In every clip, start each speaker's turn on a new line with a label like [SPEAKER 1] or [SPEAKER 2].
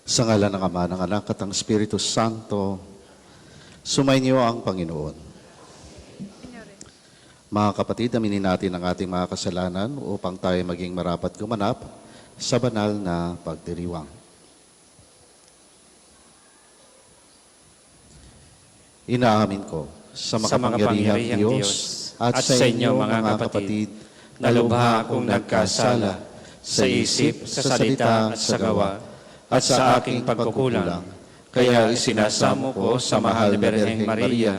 [SPEAKER 1] Sa ngalan ng Ama, ng Anak at ng Espiritu Santo, sumainyo ang Panginoon. Mga kapatid, aminin natin ang ating mga kasalanan upang tayo maging marapat gumanap sa banal na pagdiriwang. Inaamin ko sa makapangyarihang Diyos at sa inyo mga kapatid na lubha akong nagkasala sa isip, sa salita at sa gawa at sa aking pagkukulang. Kaya isinasamo ko sa mahal na Birheng Maria,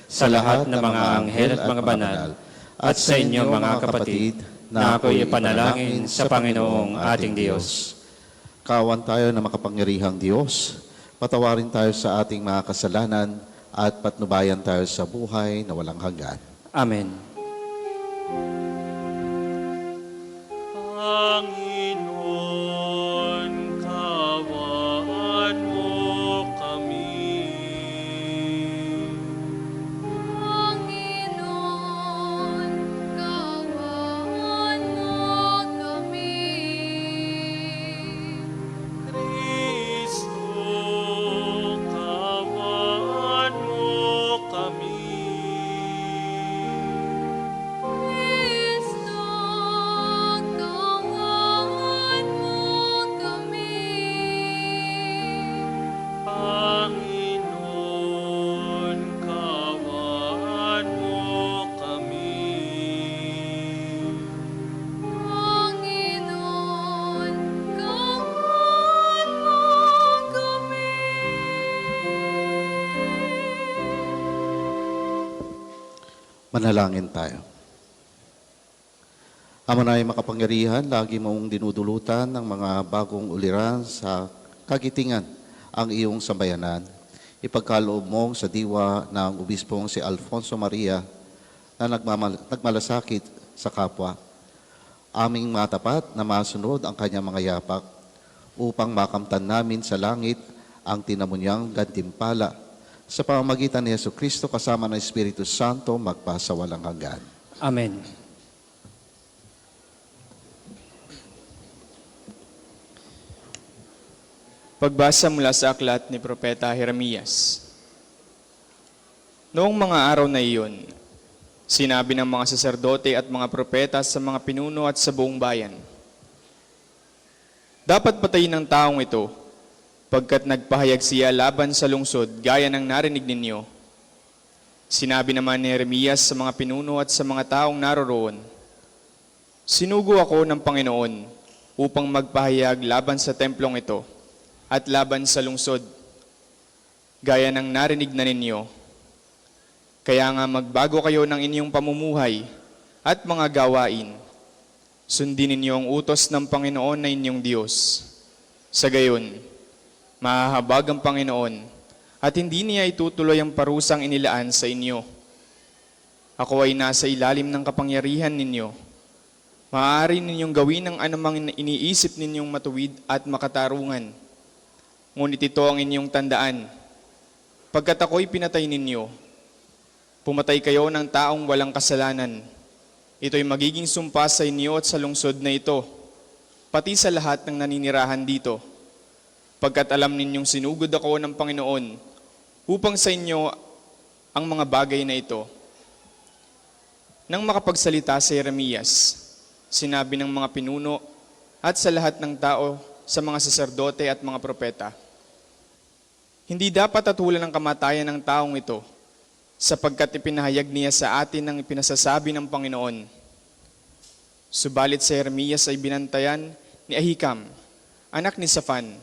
[SPEAKER 1] sa lahat ng mga anghel at mga banal, at sa inyo mga kapatid, na ako'y ipanalangin sa Panginoong ating Diyos. Kawan tayo na makapangyarihang Diyos, patawarin tayo sa ating mga kasalanan at patnubayan tayo sa buhay na walang hanggan.
[SPEAKER 2] Amen.
[SPEAKER 3] Panginoon, kawaan mo kami.
[SPEAKER 4] Panginoon, kawaan mo kami.
[SPEAKER 3] Kristo, kawaan mo kami.
[SPEAKER 4] Kristo, kawaan mo kami.
[SPEAKER 3] Panginoon, kawaan mo kami.
[SPEAKER 4] Panginoon, kawaan mo kami.
[SPEAKER 1] Manalangin tayo. Ama na makapangyarihan, lagi mong dinudulutan ng mga bagong uliran sa kagitingan ang iyong sambayanan. Ipagkaloob mong sa diwa ng obispong si Alfonso Maria na nagmalasakit sa kapwa. Aming matapat na masunod ang kanyang mga yapak upang makamtan namin sa langit ang tinamunyang gantimpala sa pamamagitan ni Jesucristo kasama ng Espiritu Santo magpasawalang hanggan.
[SPEAKER 2] Amen.
[SPEAKER 5] Pagbasa mula sa aklat ni Propeta Jeremias. Noong mga araw na iyon, sinabi ng mga saserdote at mga propeta sa mga pinuno at sa buong bayan, dapat patayin ang taong ito, pagkat nagpahayag siya laban sa lungsod gaya ng narinig ninyo. Sinabi naman ni Jeremias sa mga pinuno at sa mga taong naroroon, sinugo ako ng Panginoon upang magpahayag laban sa templong ito at laban sa lungsod, gaya ng narinig na ninyo. Kaya nga magbago kayo ng inyong pamumuhay at mga gawain. Sundin ninyo ang utos ng Panginoon na inyong Diyos. Sa gayon, mahahabag ang Panginoon at hindi niya itutuloy ang parusang inilaan sa inyo. Ako ay nasa ilalim ng kapangyarihan ninyo. Maaari ninyong gawin ang anumang iniisip ninyong matuwid at makatarungan. Ngunit ito ang inyong tandaan. Pagkat ako'y pinatay ninyo, pumatay kayo ng taong walang kasalanan. Ito'y magiging sumpa sa inyo at sa lungsod na ito, pati sa lahat ng naninirahan dito. Pagkat alam ninyong sinugod ako ng Panginoon upang sa inyo ang mga bagay na ito. Nang makapagsalita si Jeremias, sinabi ng mga pinuno at sa lahat ng tao, sa mga saserdote at mga propeta, hindi dapat atulan ang kamatayan ng taong ito, sapagkat ipinahayag niya sa atin ang ipinasasabi ng Panginoon. Subalit si Jeremias ay binantayan ni Ahikam, anak ni Safan,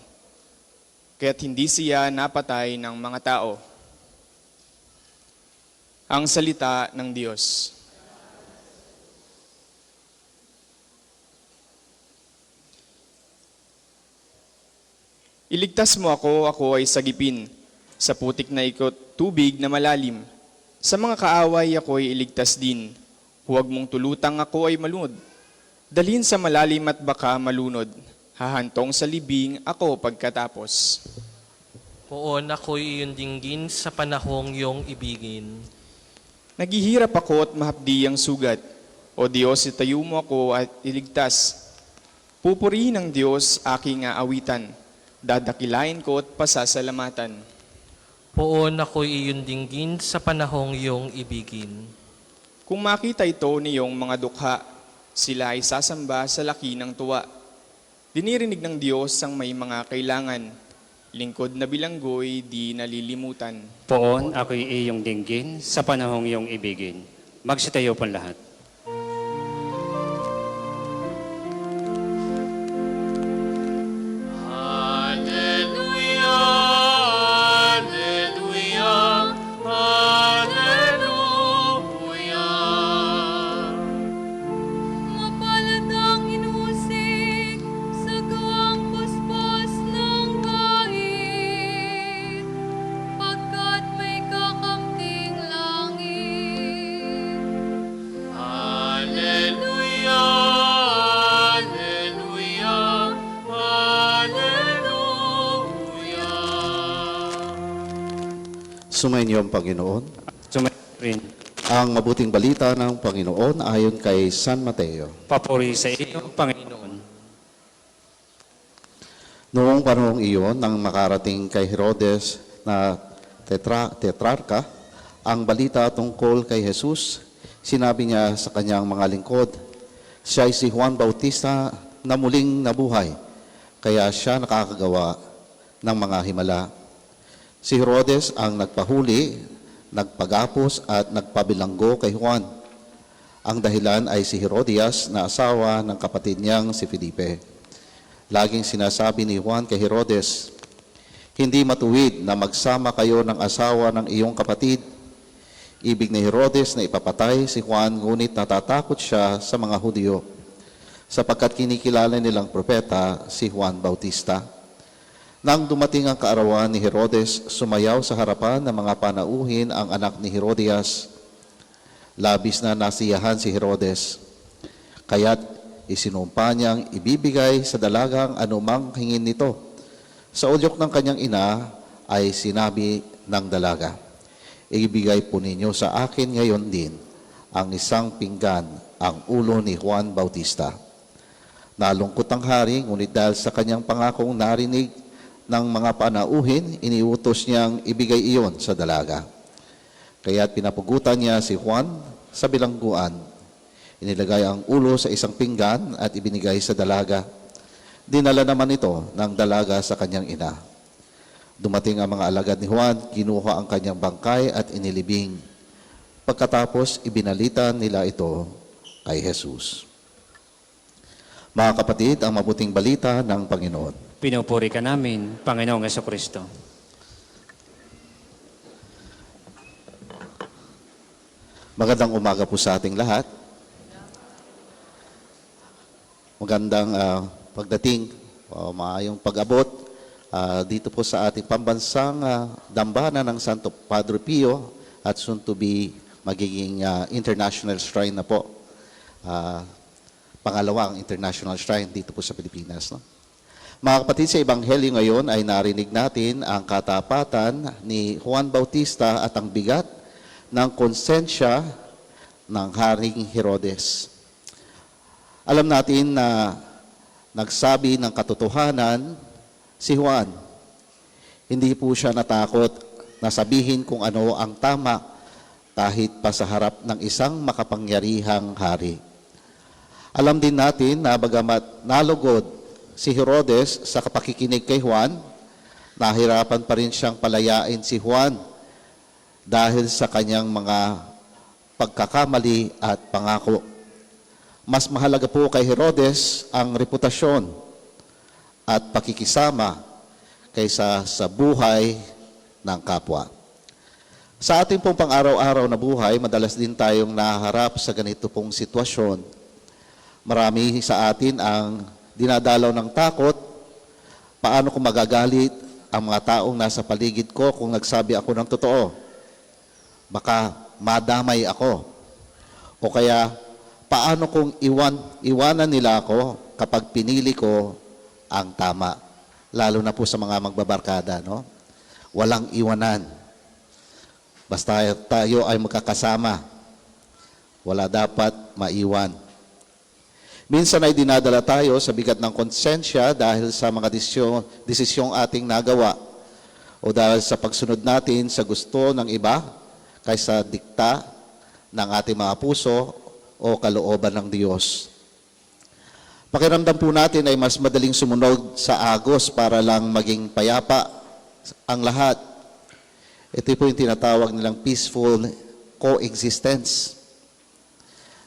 [SPEAKER 5] kaya't hindi siya napatay ng mga tao. Ang salita ng Diyos. Iligtas mo ako ay sagipin, sa putik na ikot tubig na malalim. Sa mga kaaway ako'y iligtas din. Huwag mong tulutang ako ay malunod. Dalhin sa malalim at baka malunod. Hahantong sa libing ako pagkatapos.
[SPEAKER 6] Poon ako'y iyong dinggin sa panahong iyong ibigin.
[SPEAKER 5] Naghihirap ako at mahapdi ang sugat. O Diyos, itayo mo ako at iligtas. Pupurihin ng Diyos aking aawitan. dadakilain ko at pasasalamatan.
[SPEAKER 6] Poon ako'y iyong dinggin sa panahong iyong ibigin.
[SPEAKER 5] Kung makita ito niyong mga dukha, sila ay sasamba sa laki ng tuwa. Dinirinig ng Diyos ang may mga kailangan. Lingkod na bilanggo'y di nalilimutan.
[SPEAKER 2] Poon ako'y iyong dinggin sa panahong iyong ibigin. Magsitayo pang lahat.
[SPEAKER 3] Hallelujah, Hallelujah, Hallelujah.
[SPEAKER 4] Mapalad ang inusig sa gawang puspos ng bahid, pagkat may kakamting langit.
[SPEAKER 3] Hallelujah, Hallelujah, Hallelujah.
[SPEAKER 1] Sumainyo ang Panginoon.
[SPEAKER 2] Sumayin.
[SPEAKER 1] Ang mabuting balita ng Panginoon ayon kay San Mateo.
[SPEAKER 2] Papuri sa iyo, Panginoon.
[SPEAKER 1] Noong panahong iyon, nang makarating kay Herodes na tetrarka, ang balita tungkol kay Jesus, sinabi niya sa kanyang mga lingkod, siya ay si Juan Bautista na muling nabuhay, kaya siya nakakagawa ng mga himala. Si Herodes ang nagpahuli, nagpagapos at nagpabilanggo kay Juan. Ang dahilan ay si Herodias na asawa ng kapatid niyang si Felipe. Laging sinasabi ni Juan kay Herodes, hindi matuwid na magsama kayo ng asawa ng iyong kapatid. Ibig ni Herodes na ipapatay si Juan, ngunit natatakot siya sa mga Hudyo, sapagkat kinikilala nilang propeta si Juan Bautista. Nang dumating ang kaarawan ni Herodes, sumayaw sa harapan ng mga panauhin ang anak ni Herodias. Labis na nasiyahan si Herodes, kaya't isinumpa niyang ibibigay sa dalagang anumang hingin nito. Sa ulyok ng kanyang ina ay sinabi ng dalaga, ibigay po ninyo sa akin ngayon din ang isang pinggan, ang ulo ni Juan Bautista. Nalungkot ang hari, ngunit dahil sa kanyang pangakong narinig ng mga panauhin, iniutos niyang ibigay iyon sa dalaga. Kaya't pinapugutan niya si Juan sa bilangguan. Inilagay ang ulo sa isang pinggan at ibinigay sa dalaga. Dinala naman ito ng dalaga sa kanyang ina. Dumating ang mga alagad ni Juan, kinuha ang kanyang bangkay at inilibing. Pagkatapos, ibinalita nila ito kay Jesus. Mga kapatid, ang mabuting balita ng Panginoon.
[SPEAKER 2] Pinupuri ka namin, Panginoong Jesucristo.
[SPEAKER 1] Magandang umaga po sa ating lahat. Magandang pagdating, maayong pag-abot dito po sa ating pambansang dambana ng Santo Padre Pio at soon to be magiging international shrine na po. Pangalawang international shrine dito po sa Pilipinas. No? Mga kapatid, sa Ebanghelyo ngayon ay narinig natin ang katapatan ni Juan Bautista at ang bigat ng konsensya ng Haring Herodes. Alam natin na nagsabi ng katotohanan si Juan. Hindi po siya natakot na sabihin kung ano ang tama kahit pa sa harap ng isang makapangyarihang hari. Alam din natin na bagamat nalugod si Herodes sa kapakikinig kay Juan, nahirapan pa rin siyang palayain si Juan dahil sa kanyang mga pagkakamali at pangako. Mas mahalaga po kay Herodes ang reputasyon at pakikisama kaysa sa buhay ng kapwa. Sa ating pong pang-araw-araw na buhay, madalas din tayong naharap sa ganito pong sitwasyon. Marami sa atin ang dinadalaw ng takot, paano kung magagalit ang mga taong nasa paligid ko kung nagsabi ako ng totoo? Baka madamay ako. O kaya, paano kung iwanan nila ako kapag pinili ko ang tama? Lalo na po sa mga magbabarkada, no? Walang iwanan. Basta tayo ay magkakasama. Wala dapat maiwan. Minsan ay dinadala tayo sa bigat ng konsensya dahil sa mga desisyong ating nagawa o dahil sa pagsunod natin sa gusto ng iba kaysa dikta ng ating mga puso o kalooban ng Diyos. Pakiramdam po natin ay mas madaling sumunod sa agos para lang maging payapa ang lahat. Ito po yung tinatawag nilang peaceful coexistence.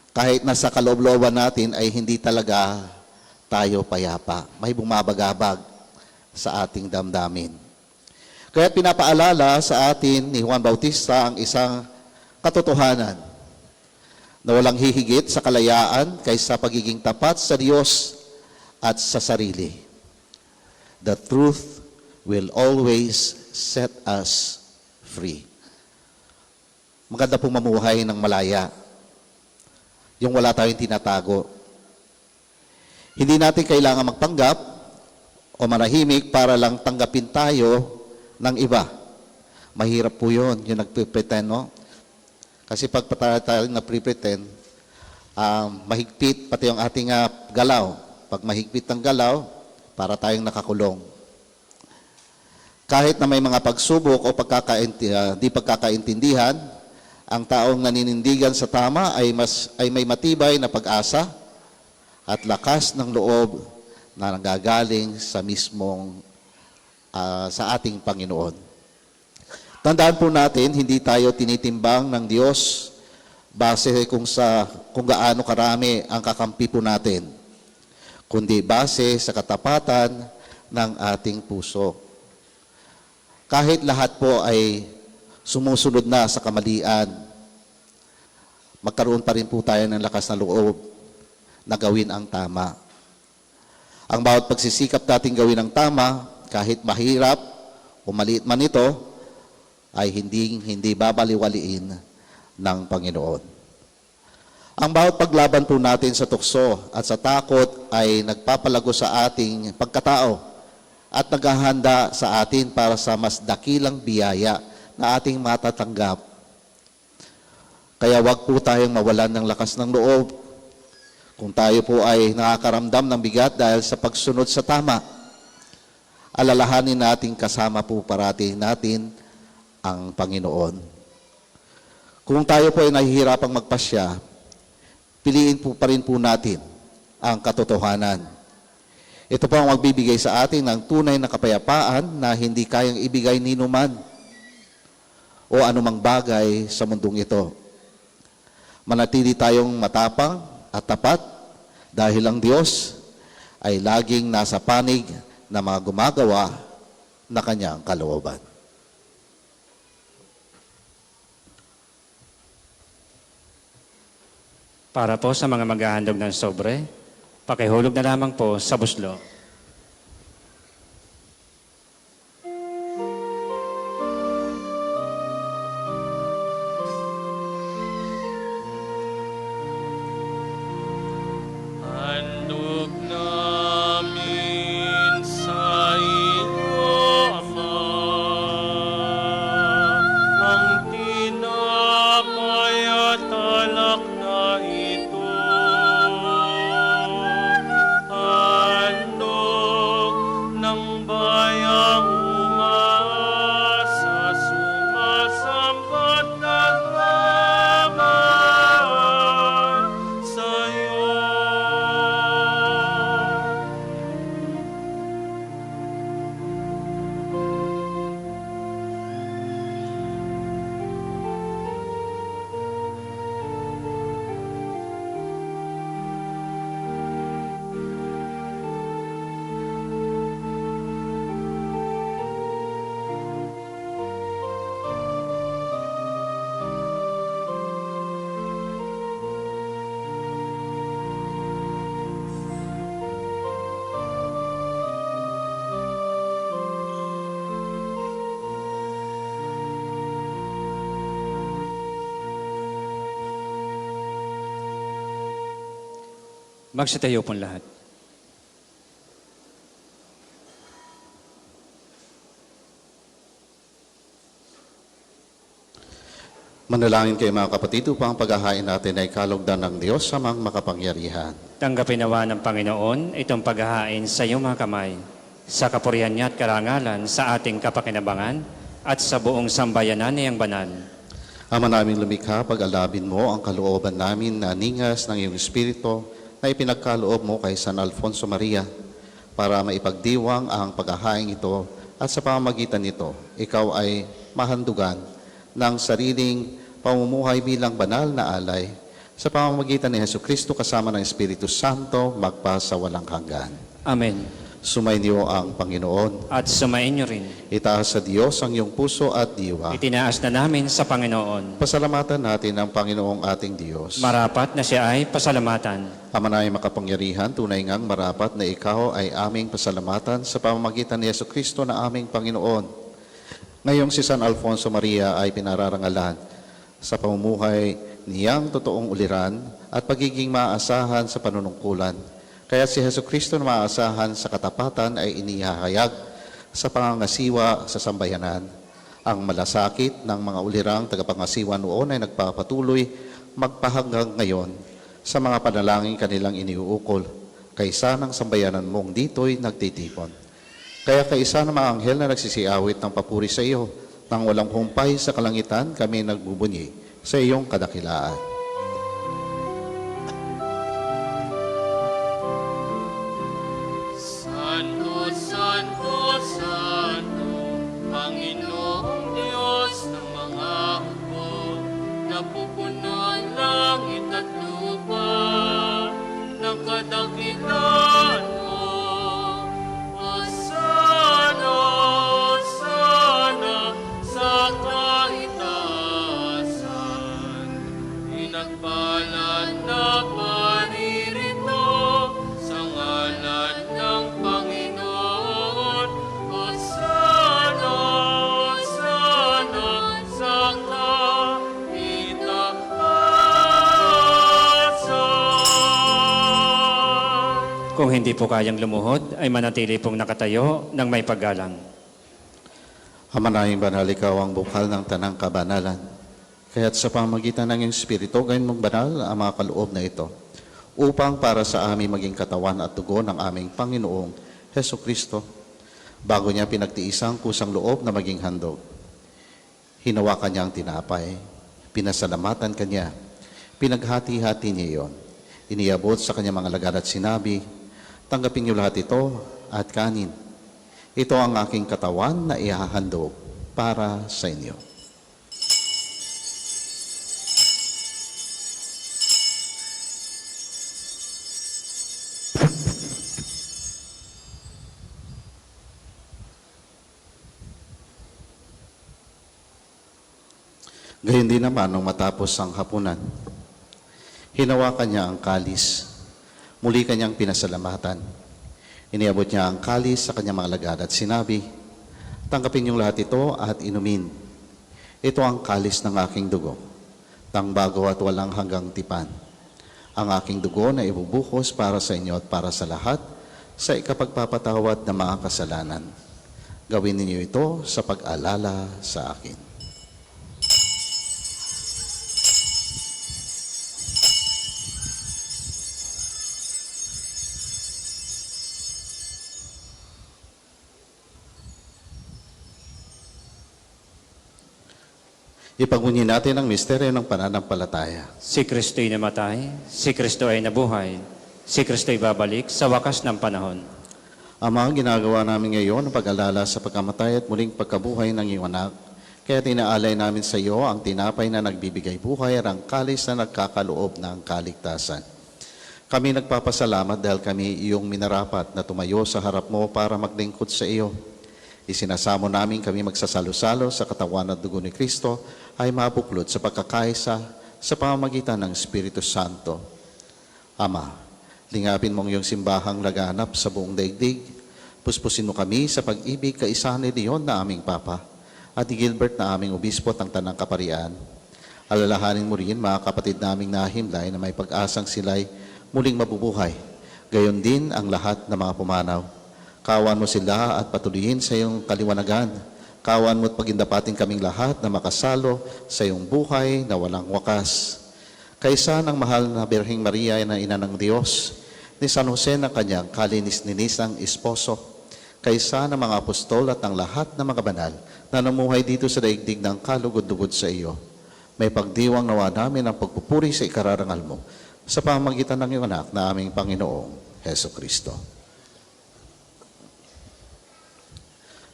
[SPEAKER 1] Kahit nasa kaloob-looban natin ay hindi talaga tayo payapa. May bumabagabag sa ating damdamin. Kaya pinapaalala sa atin ni Juan Bautista ang isang katotohanan na walang hihigit sa kalayaan kaysa pagiging tapat sa Diyos at sa sarili. The truth will always set us free. Maganda pong mamuhay ng malaya. Yung wala tayong tinatago. Hindi natin kailangan magpanggap o manahimik para lang tanggapin tayo ng iba. Mahirap po yun, yung nagpipretend, no? Kasi pag tayo na-pretend, mahigpit pati yung ating galaw. Pag mahigpit ang galaw, para tayong nakakulong. Kahit na may mga pagsubok o di pagkakaintindihan, ang taong naninindigan sa tama ay may matibay na pag-asa at lakas ng loob na nanggagaling sa sa ating Panginoon. Tandaan po natin, hindi tayo tinitimbang ng Diyos base kung gaano karami ang kakampi po natin, kundi base sa katapatan ng ating puso. Kahit lahat po ay sumusunod na sa kamalian, magkaroon pa rin po tayo ng lakas na loob na gawin ang tama. Ang bawat pagsisikap natin gawin ang tama, kahit mahirap o maliit man ito, ay hindi babaliwaliin ng Panginoon. Ang bawat paglaban po natin sa tukso at sa takot ay nagpapalago sa ating pagkatao at naghahanda sa atin para sa mas dakilang biyaya na ating matatanggap. Kaya wag po tayong mawalan ng lakas ng loob kung tayo po ay nakakaramdam ng bigat dahil sa pagsunod sa tama. Alalahanin natin kasama po parati natin ang Panginoon. Kung tayo po ay nahihirapang magpasya, piliin po pa rin po natin ang katotohanan. Ito po ang magbibigay sa atin ng tunay na kapayapaan na hindi kayang ibigay ni numan o anumang bagay sa mundong ito. Manatili tayong matapang at tapat dahil ang Diyos ay laging nasa panig na mga gumagawa na kanyang kalooban.
[SPEAKER 2] Para po sa mga maghahandog ng sobre, pakihulog na lamang po sa buslo.
[SPEAKER 3] Handog namin sa iyo, Ama, ang tinapay at alak na ito. Handog ng bayang umaasa, sumasambat naglaman sa iyo.
[SPEAKER 2] Magsitayo pong lahat.
[SPEAKER 1] Manalangin kayo mga kapatid upang paghahain natin ay kalugdan ng Diyos sa mga makapangyarihan.
[SPEAKER 2] Tanggapin nawa ng Panginoon itong paghahain sa iyong mga kamay, sa kapurihan niya at karangalan sa ating kapakinabangan at sa buong sambayanan niyang banal.
[SPEAKER 1] Ama naming lumikha, pag-alabin mo ang kalooban namin na ningas ng iyong Espiritu na ipinagkaloob mo kay San Alfonso Maria para maipagdiwang ang paghahain ito at sa pamamagitan nito, ikaw ay mahandugan ng sariling pamumuhay bilang banal na alay sa pamamagitan ni Jesucristo kasama ng Espiritu Santo magpa sa walang hanggan.
[SPEAKER 2] Amen.
[SPEAKER 1] Sumainyo ang Panginoon.
[SPEAKER 2] At sumain niyo rin.
[SPEAKER 1] Itaas sa Diyos ang iyong puso at diwa.
[SPEAKER 2] Itinaas na namin sa Panginoon.
[SPEAKER 1] Pasalamatan natin ang Panginoong ating Diyos.
[SPEAKER 2] Marapat na siya ay pasalamatan.
[SPEAKER 1] Ama na ay makapangyarihan, tunay ngang marapat na ikaw ay aming pasalamatan sa pamamagitan ni Jesucristo na aming Panginoon. Ngayong si San Alfonso Maria ay pinararangalan sa pamumuhay niyang totoong uliran at pagiging maaasahan sa panunungkulan. Kaya si Jesucristo na maaasahan sa katapatan ay inihahayag sa pangangasiwa sa sambayanan. Ang malasakit ng mga ulirang tagapangasiwa noon ay nagpapatuloy magpahanggang ngayon sa mga panalangin kanilang iniuukol, kaysa ng sambayanan mong dito'y nagtitipon. Kaya kaisa ng mga anghel na nagsisiawit ng papuri sa iyo, nang walang humpay sa kalangitan kami nagbubunyi sa iyong kadakilaan.
[SPEAKER 3] Santo, Santo, Santo, Panginoong Diyos ng mga hukbo, napupuno ang langit at lupa ng kadakilaan mo. Hosana, Hosana, sa kaitaasan, pinagpala na paririto sa ngalan ng Panginoon. Hosana, Hosana, sa kaitaasan.
[SPEAKER 2] Kung hindi po kayang lumuhod, ay manatili pong nakatayo ng may paggalang.
[SPEAKER 1] Ama naming banal, ikaw ang bukal ng tanang kabanalan. Kaya't sa pamamagitan ng iyong Espiritu, gawin mong banal ang mga kaloob na ito, upang para sa amin maging katawan at dugo ng aming Panginoong Heso Kristo, bago niya pinagtiisang kusang loob na maging handog. Hinawakan niya ang tinapay, pinasalamatan kanya, pinaghati-hati niya iyon, iniabot sa kanyang mga alagad at sinabi, tanggapin niyo lahat ito at kanin. Ito ang aking katawan na ihahandog para sa inyo. Gayon din naman nung matapos ang hapunan, hinawakan niya ang kalis, muli kanyang pinasalamatan. Iniabot niya ang kalis sa kanyang mga alagad at sinabi, tanggapin niyong lahat ito at inumin. Ito ang kalis ng aking dugo, tangbago at walang hanggang tipan. Ang aking dugo na ibubuhos para sa inyo at para sa lahat sa ikapagpapatawad ng mga kasalanan. Gawin ninyo ito sa pag-alala sa akin. Ipagunyi natin ang misteryo ng pananampalataya.
[SPEAKER 2] Si Kristo'y namatay, si Kristo ay nabuhay, si Kristo'y babalik sa wakas ng panahon.
[SPEAKER 1] Ama, ginagawa namin ngayon ang pag-alala sa pagkamatay at muling pagkabuhay ng iyong anak. Kaya tinaalay namin sa iyo ang tinapay na nagbibigay buhay at ang kalis na nagkakaloob ng kaligtasan. Kami nagpapasalamat dahil kami iyong minarapat na tumayo sa harap mo para maglingkod sa iyo. Isinasamo namin kami magsasalo-salo sa katawan at dugo ni Kristo ay mabuklod sa pagkakaisa sa pamamagitan ng Espiritu Santo. Ama, lingapin mong iyong simbahang laganap sa buong daigdig. Puspusin mo kami sa pag-ibig kaisahan ni Leon na aming Papa at ni Gilbert na aming Obispo at ang Tanang Kaparian. Alalahanin mo rin mga kapatid naming nahimlay na may pag-asang sila'y muling mabubuhay. Gayon din ang lahat ng mga pumanaw. Kawan mo sila at patuloyin sa iyong kaliwanagan. Kawan mo't pagindapatin kaming lahat na makasalo sa iyong buhay na walang wakas. Kaysa ng mahal na Birheng Maria na ina ng Diyos, ni San Jose na kanyang kalinis-ninisang esposo, kaysa ng mga apostol at ng lahat ng mga banal na namuhay dito sa daigdig ng kalugod-lugod sa iyo, may pagdiwang nawa namin ang pagpupuri sa ikararangal mo sa pamamagitan ng iyong anak na aming Panginoong Heso Kristo.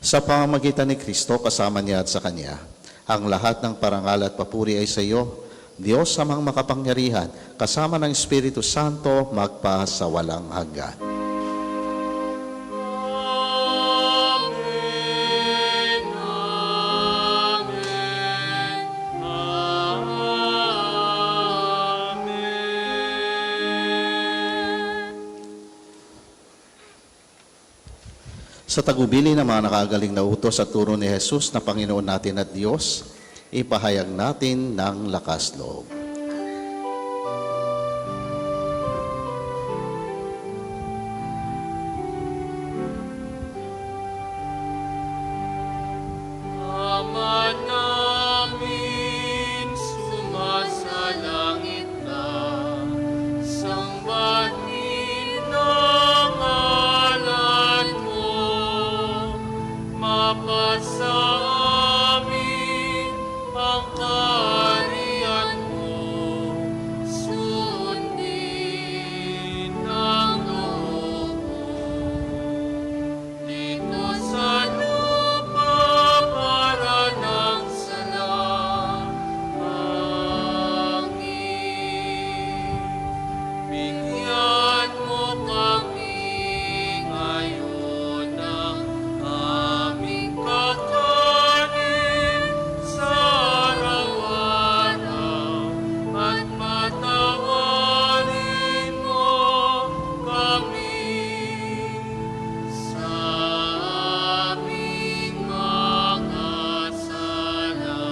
[SPEAKER 1] Sa pamamagitan ni Kristo, kasama niya at sa Kanya, ang lahat ng parangal at papuri ay sa iyo, Diyos amang makapangyarihan, kasama ng Espiritu Santo, magpa sa walang hanggan.
[SPEAKER 3] Amen. Amen. Amen.
[SPEAKER 1] Sa tagubili ng mga nakagaling na utos at turo ni Jesus na Panginoon natin at Diyos, ipahayag natin ng lakas loob.
[SPEAKER 3] Ama namin, sumasalangit ka, sambahin ang ngalan mo, mapasa amin ang kaharian mo, sundin ang loob mo. Dito sa lupa para ng salangin. Bigyan mo kami ngayon ng aming kakanin sa araw-araw at patawarin mo kami sa aming mga sala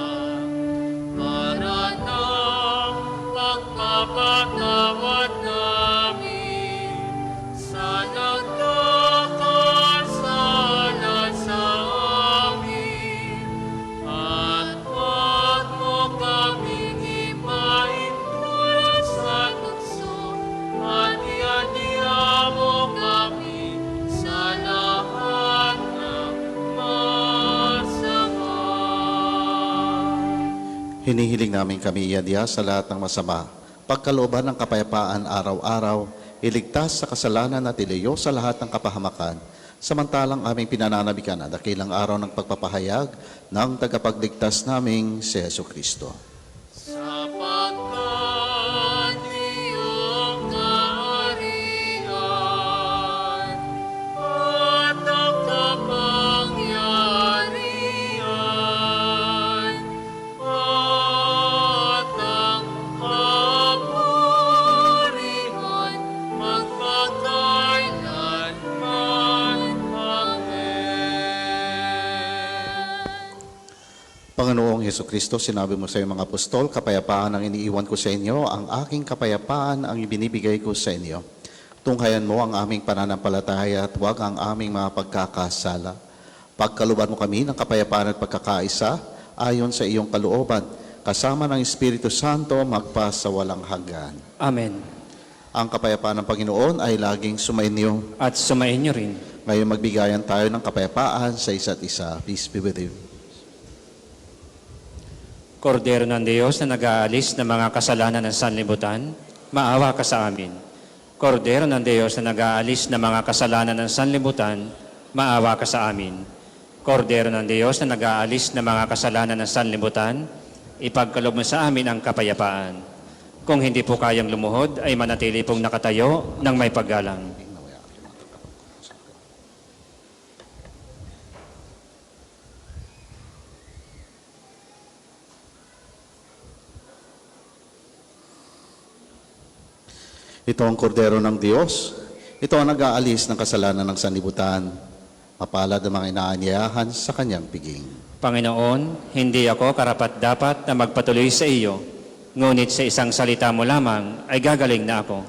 [SPEAKER 3] para ng pagpapatawad namin sa nagkakasala sa amin at huwag mo kaming ipaintulad sa tukso at iadya mo kami sa lahat ng masama.
[SPEAKER 1] Hinihiling namin kami iadya sa lahat ng masama, pagkalooban ng kapayapaan araw-araw, iligtas sa kasalanan at ilayo sa lahat ng kapahamakan, samantalang aming pinananabikan ang dakilang araw ng pagpapahayag ng tagapagligtas naming si Heso Kristo.
[SPEAKER 3] Sapagkat iyong kaharian at ang kapangyarihan at ang kapurihan magpakailanman. Amen.
[SPEAKER 1] Panginoong Heso Kristo, sinabi mo sa iyong mga apostol, kapayapaan ang iniiwan ko sa inyo, ang aking kapayapaan ang ibinibigay ko sa inyo. Tunghayan mo ang aming pananampalataya at huwag ang aming mga pagkakasala. Pagkaluban mo kami ng kapayapaan at pagkakaisa, ayon sa iyong kalooban, kasama ng Espiritu Santo, magpa sa walang hanggan.
[SPEAKER 2] Amen.
[SPEAKER 1] Ang kapayapaan ng Panginoon ay laging sumainyo.
[SPEAKER 2] At sumain niyo rin.
[SPEAKER 1] Ngayon magbigayan tayo ng kapayapaan sa isa't isa. Peace be with you.
[SPEAKER 2] Kordero ng Diyos na nag-aalis ng mga kasalanan ng sanlibutan, maawa ka sa amin. Kordero ng Diyos na nag-aalis ng mga kasalanan ng sanlibutan, maawa ka sa amin. Kordero ng Diyos na nag-aalis ng mga kasalanan ng sanlibutan, ipagkaloob mo sa amin ang kapayapaan. Kung hindi po kayang lumuhod, ay manatili pong nakatayo ng may paggalang.
[SPEAKER 1] Ito ang kordero ng Diyos. Ito ang nag-aalis ng kasalanan ng sanlibutan. Mapalad ang mga inaanyayahan sa kanyang piging.
[SPEAKER 2] Panginoon, hindi ako karapat-dapat na magpatuloy sa iyo, ngunit sa isang salita mo lamang ay gagaling na ako.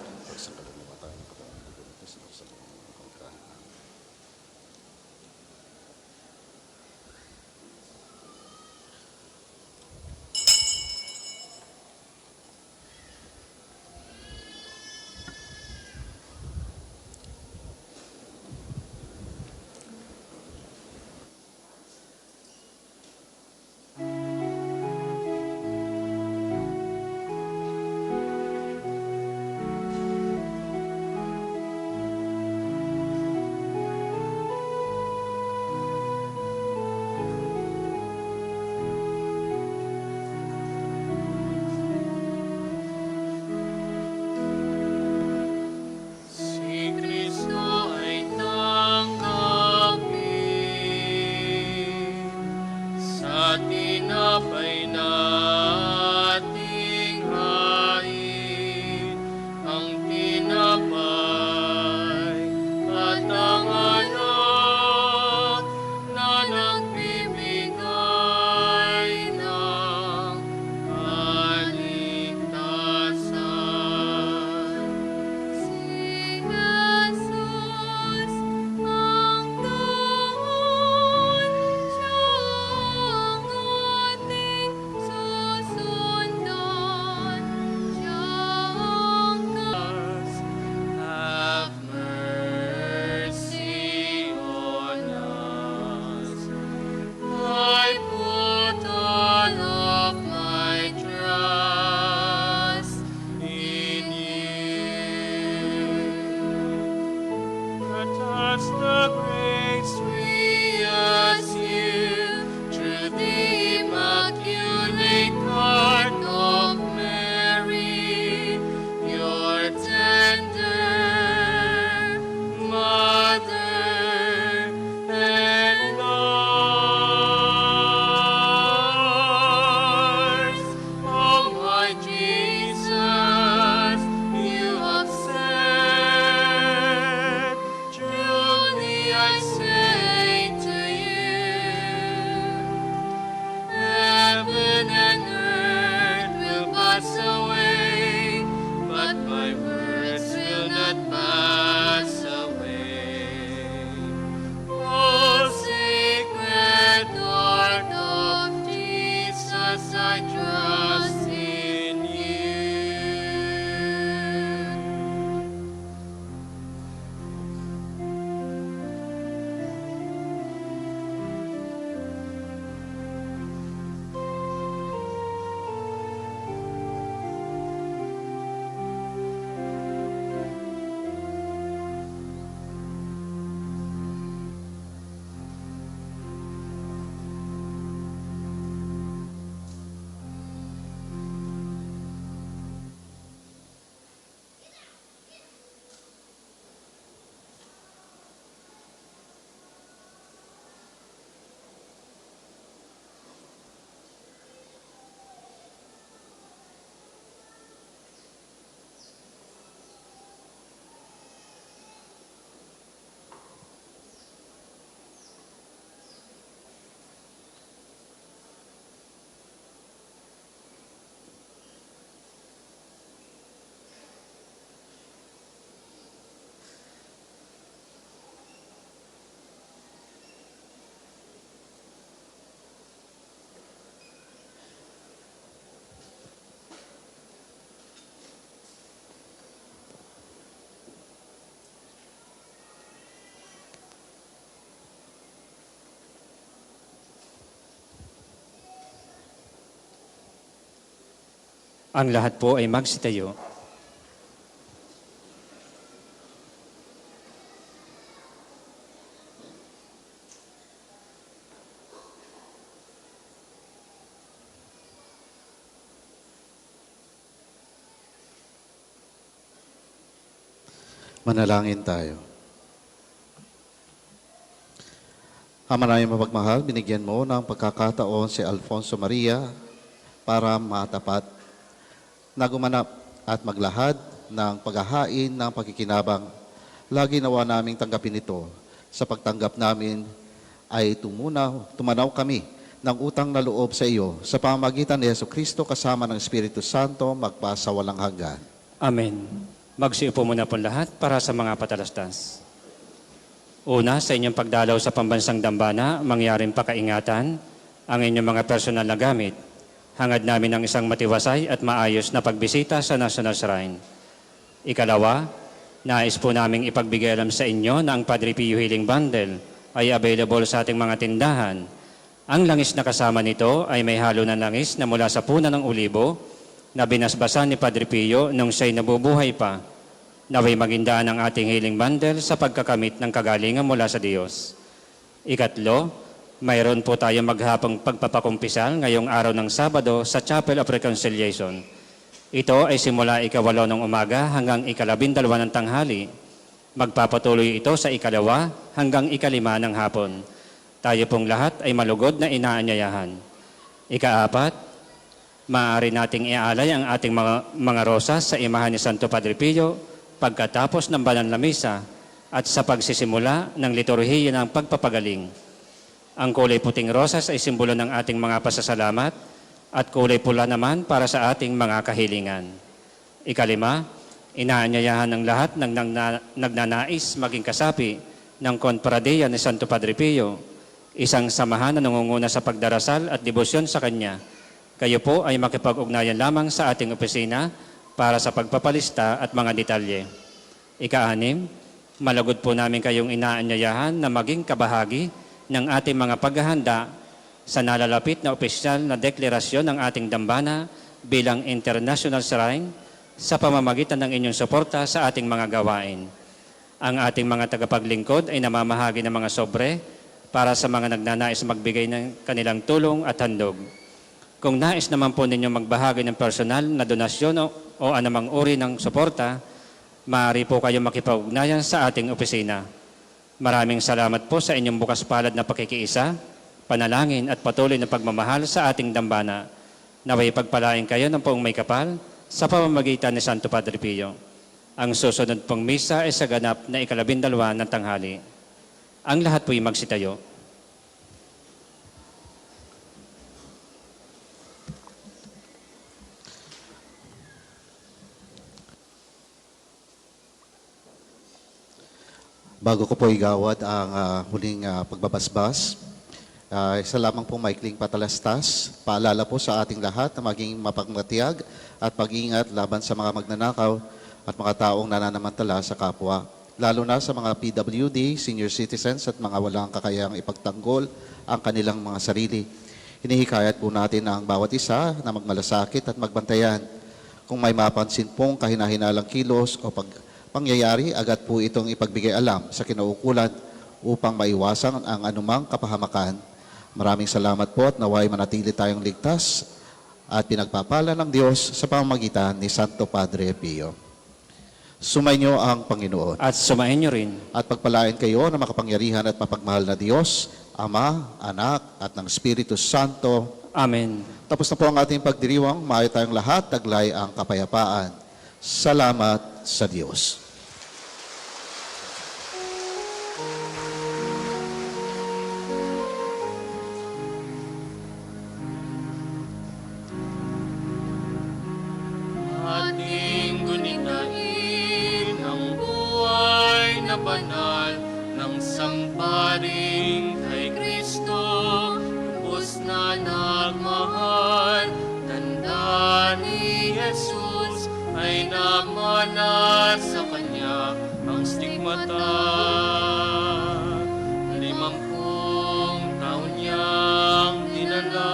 [SPEAKER 2] Ang lahat po ay magsitayo.
[SPEAKER 1] Manalangin tayo. Ama namin mapagmahal, binigyan mo ng pagkakataon si Alfonso Maria para matapat na gumanap at maglahad ng paghahain ng pagkikinabang. Lagi nawa naming tanggapin ito. Sa pagtanggap namin ay tumanaw kami ng utang na loob sa iyo sa pamamagitan ni Jesucristo kasama ng Espiritu Santo magpasawalang hanggan.
[SPEAKER 2] Amen. Magsiupo muna po lahat para sa mga patalastas. Una, sa inyong pagdalaw sa pambansang dambana, mangyaring pakaingatan ang inyong mga personal na gamit. Hangad namin ng isang matiwasay at maayos na pagbisita sa National Shrine. Ikalawa, nais po naming ipagbigay alam sa inyo na ang Padre Pio Healing Bundle ay available sa ating mga tindahan. Ang langis na kasama nito ay may halo ng langis na mula sa puna ng ulibo na binasbasan ni Padre Pio nung siya'y nabubuhay pa. Naway magindaan ang ating healing bundle sa pagkakamit ng kagalingan mula sa Diyos. Ikatlo, mayroon po tayo maghapong pagpapakumpisal ngayong araw ng Sabado sa Chapel of Reconciliation. Ito ay simula 8 ng umaga hanggang 12 ng tanghali. Magpapatuloy ito sa 2 hanggang 5 ng hapon. Tayo pong lahat ay malugod na inaanyayahan. Ika-4, maaari nating ialay ang ating mga rosas sa imahan ni Santo Padre Pio pagkatapos ng banal na misa at sa pagsisimula ng liturhiya ng pagpapagaling. Ang kulay puting rosas ay simbolo ng ating mga pasasalamat at kulay pula naman para sa ating mga kahilingan. Ika-5, inaanyayahan ng lahat ng nagnanais maging kasapi ng Konpradeya ni Santo Padre Pio, isang samahan na nangunguna sa pagdarasal at debosyon sa Kanya. Kayo po ay makipag-ugnayan lamang sa ating opisina para sa pagpapalista at mga detalye. Ika-6, malugod po namin kayong inaanyayahan na maging kabahagi ng ating mga paghahanda sa nalalapit na opisyal na deklarasyon ng ating dambana bilang International Shrine sa pamamagitan ng inyong suporta sa ating mga gawain. Ang ating mga tagapaglingkod ay namamahagi ng mga sobre para sa mga nagnanais magbigay ng kanilang tulong at handog. Kung nais naman po ninyo magbahagi ng personal na donasyon o anumang uri ng suporta, maaari po kayo makipag-ugnayan sa ating opisina. Maraming salamat po sa inyong bukas palad na pakikiisa, panalangin at patuloy na pagmamahal sa ating dambana. Naway pagpalain kayo ng poong may kapal sa pamamagitan ni Santo Padre Pio. Ang susunod pong misa ay sa ganap na 12 ng tanghali. Ang lahat po'y magsitayo.
[SPEAKER 1] Bago ko po igawad ang huling pagbabasbas, isa lamang po maikling patalastas. Paalala po sa ating lahat na maging mapagmatiyag at pag-ingat laban sa mga magnanakaw at mga taong nananamantala sa kapwa. Lalo na sa mga PWD, senior citizens at mga walang kakayang ipagtanggol ang kanilang mga sarili. Hinihikayat po natin ang bawat isa na magmalasakit at magbantayan. Kung may mapansin pong kahinahinalang kilos o pangyayari, agad po itong ipagbigay alam sa kinaukulan upang maiwasan ang anumang kapahamakan. Maraming salamat po at naway manatili tayong ligtas at pinagpapala ng Diyos sa pamamagitan ni Santo Padre Pio. Sumainyo ang Panginoon.
[SPEAKER 2] At sumain nyo rin.
[SPEAKER 1] At pagpalain kayo ng makapangyarihan at mapagmahal na Diyos, Ama, Anak, at ng Espiritu Santo.
[SPEAKER 2] Amen.
[SPEAKER 1] Tapos na po ang ating pagdiriwang. Maayo tayong lahat, taglay ang kapayapaan. Salamat sa Diyos.
[SPEAKER 3] Ating gunitain ang buhay na banal ng samparing kay Kristo, lubos na nagmahal. Tanda ni Jesus ay nagmana sa Kanya ang stigmata. 50 taon niyang dinala.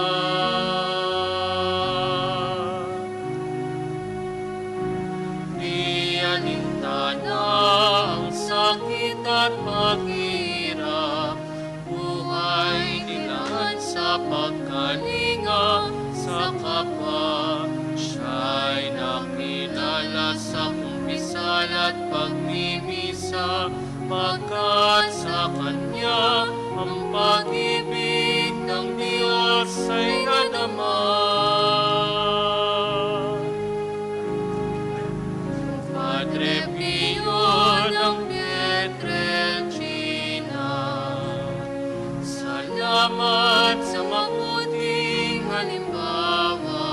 [SPEAKER 3] salamat sa mabuting halimbawa.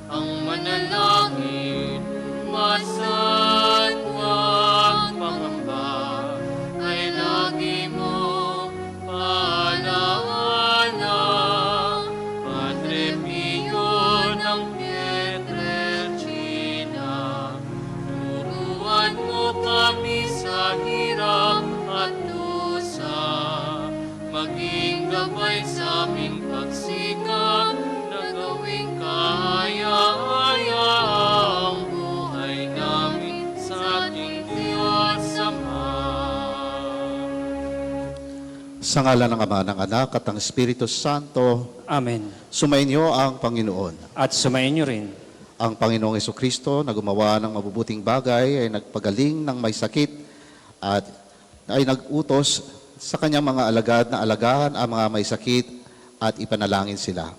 [SPEAKER 3] Ang manalangin, masatwang pangamba, ay lagi mo paalaala. Padre Pio ng Pietrelcina, turuan mo kami sa hirap at dusa, maging gabay sa aming pagsikap na gawing kahaya-haya ang buhay namin sa ating Diyos Ama.
[SPEAKER 1] Sa ngalan ng Ama, ng Anak, at ng Espiritu Santo,
[SPEAKER 2] Amen.
[SPEAKER 1] sumainyo ang Panginoon.
[SPEAKER 2] At sumayin niyo rin.
[SPEAKER 1] Ang Panginoong Jesucristo na gumawa ng mabubuting bagay ay nagpagaling ng may sakit at ay nagutos sa kanyang mga alagad na alagahan ang mga may sakit at ipanalangin sila.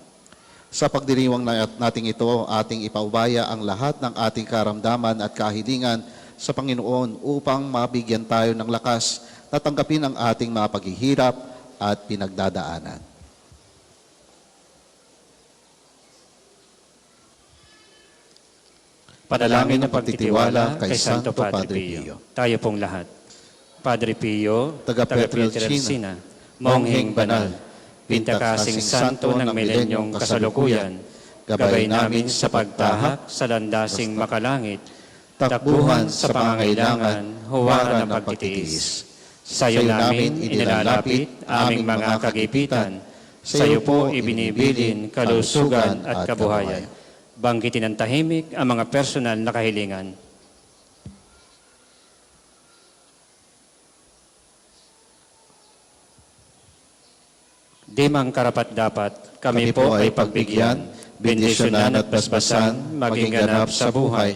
[SPEAKER 1] Sa pagdiriwang nating ito, ating ipaubaya ang lahat ng ating karamdaman at kahilingan sa Panginoon upang mabigyan tayo ng lakas na tanggapin ang ating mga paghihirap at pinagdadaanan.
[SPEAKER 2] Padalangin ng pagtitiwala kay Santo Padre Pio. Tayo pong lahat. Padre Pio,
[SPEAKER 1] Taga
[SPEAKER 2] Pietrelcina, Mongheng Banal, Pintakasing Santo ng milenyong kasalukuyan, gabay namin sa pagtahak sa landasing makalangit, takbuhan sa pangangailangan, huwaran ng pagtitiis. Sa iyo namin inilalapit aming mga kagipitan, sa iyo po ibinibilin kalusugan at kabuhayan. Banggitin ng tahimik ang mga personal na kahilingan. Di mang karapat-dapat, kami po ay pagbigyan, bendisyonan at basbasan, maging ganap sa buhay.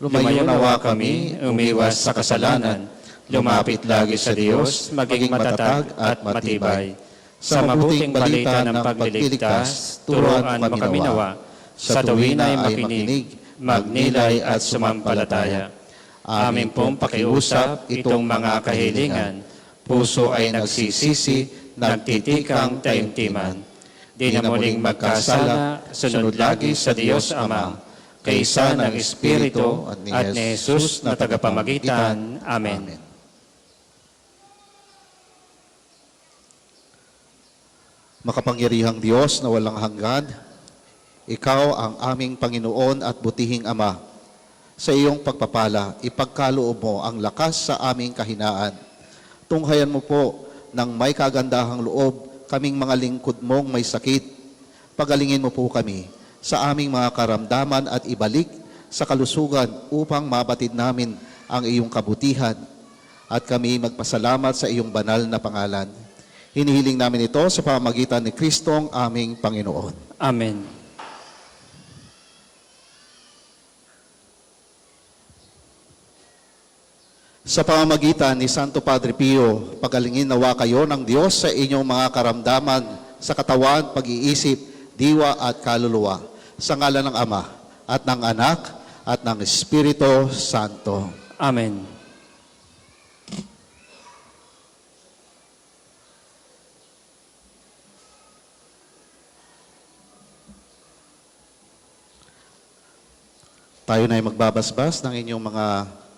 [SPEAKER 2] Lumayo nawa kami, umiwas sa kasalanan, lumapit lagi sa Diyos, maging matatag at matibay. Sa mabuting balita ng pagliligtas, turuan mo kami nawa, sa tuwin ay makinig, magnilay at sumampalataya. Amin pong pakiusap itong mga kahilingan, puso ay nagsisisi, nagtitikang taimtiman. Di na muling magkasala, sunod lagi sa Diyos Ama, kaysa ng Espiritu at ni Jesus na tagapamagitan. Amen.
[SPEAKER 1] Makapangyarihang Diyos na walang hanggan, Ikaw ang aming Panginoon at butihing Ama. Sa iyong pagpapala, ipagkaloob mo ang lakas sa aming kahinaan. Tunghayan mo po ng may kagandahang loob kaming mga lingkod mong may sakit. Pagalingin mo po kami sa aming mga karamdaman at ibalik sa kalusugan upang mabatid namin ang iyong kabutihan at kami magpasalamat sa iyong banal na pangalan. Hinihiling namin ito sa pamamagitan ni Kristong aming Panginoon.
[SPEAKER 2] Amen.
[SPEAKER 1] Sa pamamagitan ni Santo Padre Pio, pagalingin nawa kayo ng Diyos sa inyong mga karamdaman sa katawan, pag-iisip, diwa at kaluluwa. Sa ngalan ng Ama at ng Anak at ng Espiritu Santo.
[SPEAKER 2] Amen.
[SPEAKER 1] Tayo na ay magbabasbas ng inyong mga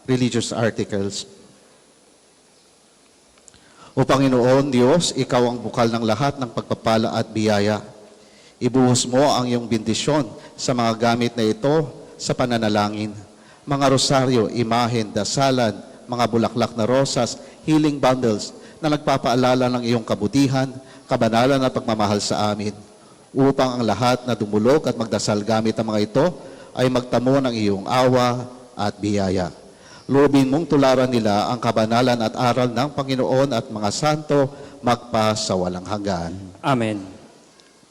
[SPEAKER 1] religious articles. O Panginoon Diyos, Ikaw ang bukal ng lahat ng pagpapala at biyaya. Ibuhos mo ang iyong bendisyon sa mga gamit na ito sa pananalangin. Mga rosaryo, imahen, dasalan, mga bulaklak na rosas, healing bundles na nagpapaalala ng iyong kabutihan, kabanalan at pagmamahal sa amin. Upang ang lahat na dumulog at magdasal gamit ang mga ito ay magtamo ng iyong awa at biyaya. Loobin mong tularan nila ang kabanalan at aral ng Panginoon at mga santo magpa sa walang hanggan.
[SPEAKER 2] Amen.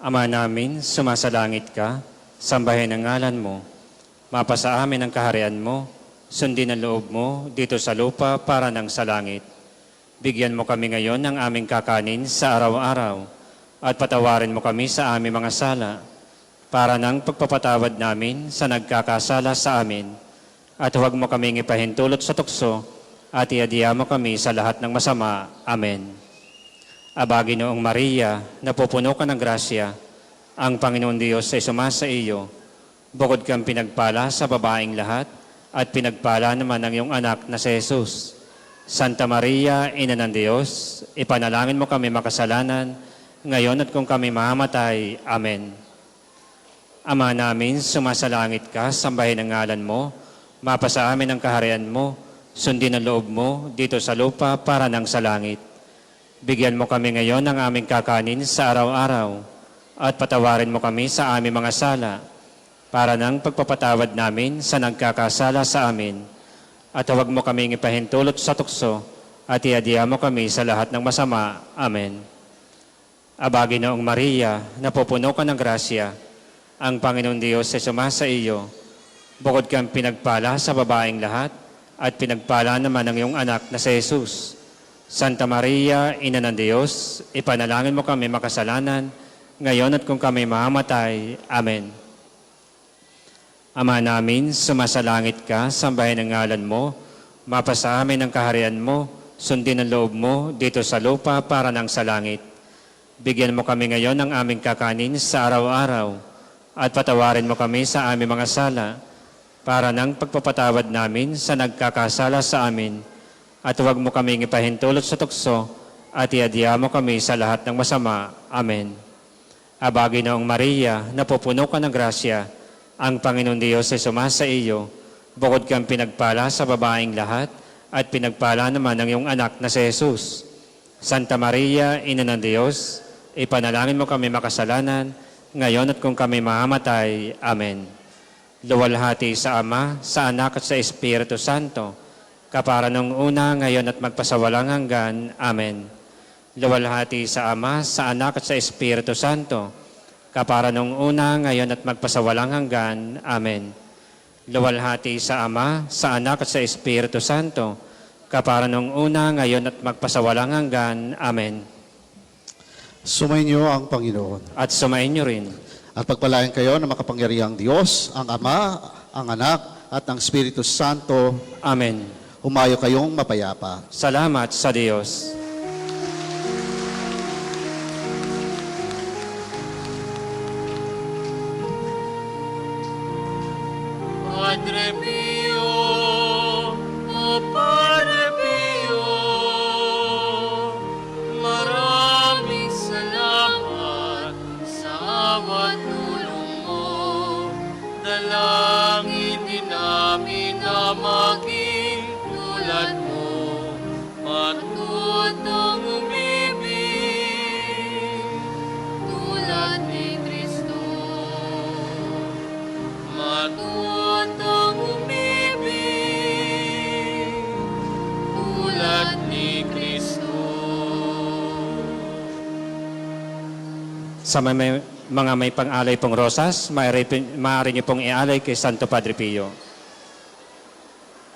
[SPEAKER 2] Ama namin, sumasalangit ka, sambahin ang ngalan mo, mapasa amin ang kaharian mo, sundin ang loob mo dito sa lupa para nang sa langit. Bigyan mo kami ngayon ng aming kakanin sa araw-araw at patawarin mo kami sa aming mga sala para nang pagpapatawad namin sa nagkakasala sa amin. At huwag mo kaming ipahintulot sa tukso at iadiya mo kami sa lahat ng masama. Amen. Aba, Ginoong Maria, napupuno ka ng grasya, ang Panginoon Diyos ay sumasa iyo. Bukod kang pinagpala sa babaeng lahat, at pinagpala naman ang iyong anak na si Jesus. Santa Maria, Ina ng Diyos, ipanalangin mo kami makasalanan, ngayon at kung kami mamatay. Amen. Ama namin, sumasalangit ka, sambahin ang ngalan mo, mapasa amin ang kaharian mo, sundin ang loob mo dito sa lupa para nang sa langit. Bigyan mo kami ngayon ng aming kakanin sa araw-araw, at patawarin mo kami sa aming mga sala, para nang pagpapatawad namin sa nagkakasala sa amin. At huwag mo kaming ipahintulot sa tukso, at iadya mo kami sa lahat ng masama. Amen. Aba, Ginoong Maria, napupuno ka ng grasya, ang Panginoon Diyos ay sumasa iyo. Bukod kang pinagpala sa babaeng lahat, at pinagpala naman ang iyong anak na si Jesus. Santa Maria, Ina ng Diyos, ipanalangin mo kami makasalanan, ngayon at kung kami mamatay. Amen. Ama namin, sumasalangit ka, sambahin ang ngalan mo, mapasa amin ang kaharian mo, sundin ang loob mo dito sa lupa para nang sa langit. Bigyan mo kami ngayon ng aming kakanin sa araw-araw, at patawarin mo kami sa aming mga sala, para nang pagpapatawad namin sa nagkakasala sa amin, at huwag mo kaming ipahintulot sa tukso, at iadya mo kami sa lahat ng masama. Amen. Aba, Ginoong Maria, napupuno ka ng grasya, ang Panginoon Diyos ay sumasa iyo. Bukod kang pinagpala sa babaeng lahat, at pinagpala naman ang iyong anak na si Jesus. Santa Maria, Ina ng Diyos, ipanalangin mo kami makasalanan, ngayon at kung kami mamatay. Amen. Luwalhati sa Ama, sa Anak at sa Espiritu Santo, kapara nung una, ngayon at magpasawalang hanggan. Amen. Luwalhati sa Ama, sa Anak at sa Espiritu Santo, kapara nung una, ngayon at magpasawalang hanggan. Amen. Luwalhati sa Ama, sa Anak at sa Espiritu Santo, kapara nung una, ngayon at magpasawalang hanggan. Amen.
[SPEAKER 1] Sumainyo ang Panginoon.
[SPEAKER 2] At sumainyo rin.
[SPEAKER 1] At pagpalain kayo ng makapangyarihang Diyos, ang Ama, ang Anak, at ang Espiritu Santo.
[SPEAKER 2] Amen.
[SPEAKER 1] Humayo kayong mapayapa.
[SPEAKER 2] Salamat sa Diyos.
[SPEAKER 3] Padre Pio, o Padre Pio, maraming salamat sa bawat tulong mo. Dalangin din namin na maging tulad mo, matutong umibig tulad ni Kristo. Matutong umibig tulad ni Kristo.
[SPEAKER 2] Sa mga may pang-alay pong rosas, maaari niyo pong ialay kay Santo Padre Pio.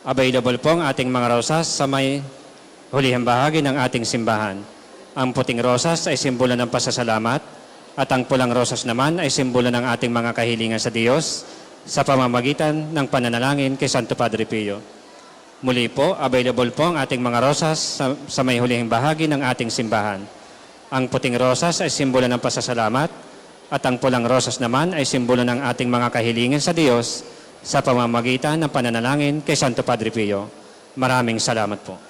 [SPEAKER 2] Available po ang ating mga rosas sa may hulihang bahagi ng ating simbahan. Ang puting rosas ay simbolo ng pasasalamat, at ang pulang rosas naman ay simbolo ng ating mga kahilingan sa Diyos sa pamamagitan ng pananalangin kay Santo Padre Pio. Muli po, available po ang ating mga rosas sa may hulihang bahagi ng ating simbahan. Ang puting rosas ay simbolo ng pasasalamat, at ang pulang rosas naman ay simbolo ng ating mga kahilingan sa Diyos sa pamamagitan ng pananalangin kay Santo Padre Pio. Maraming salamat po.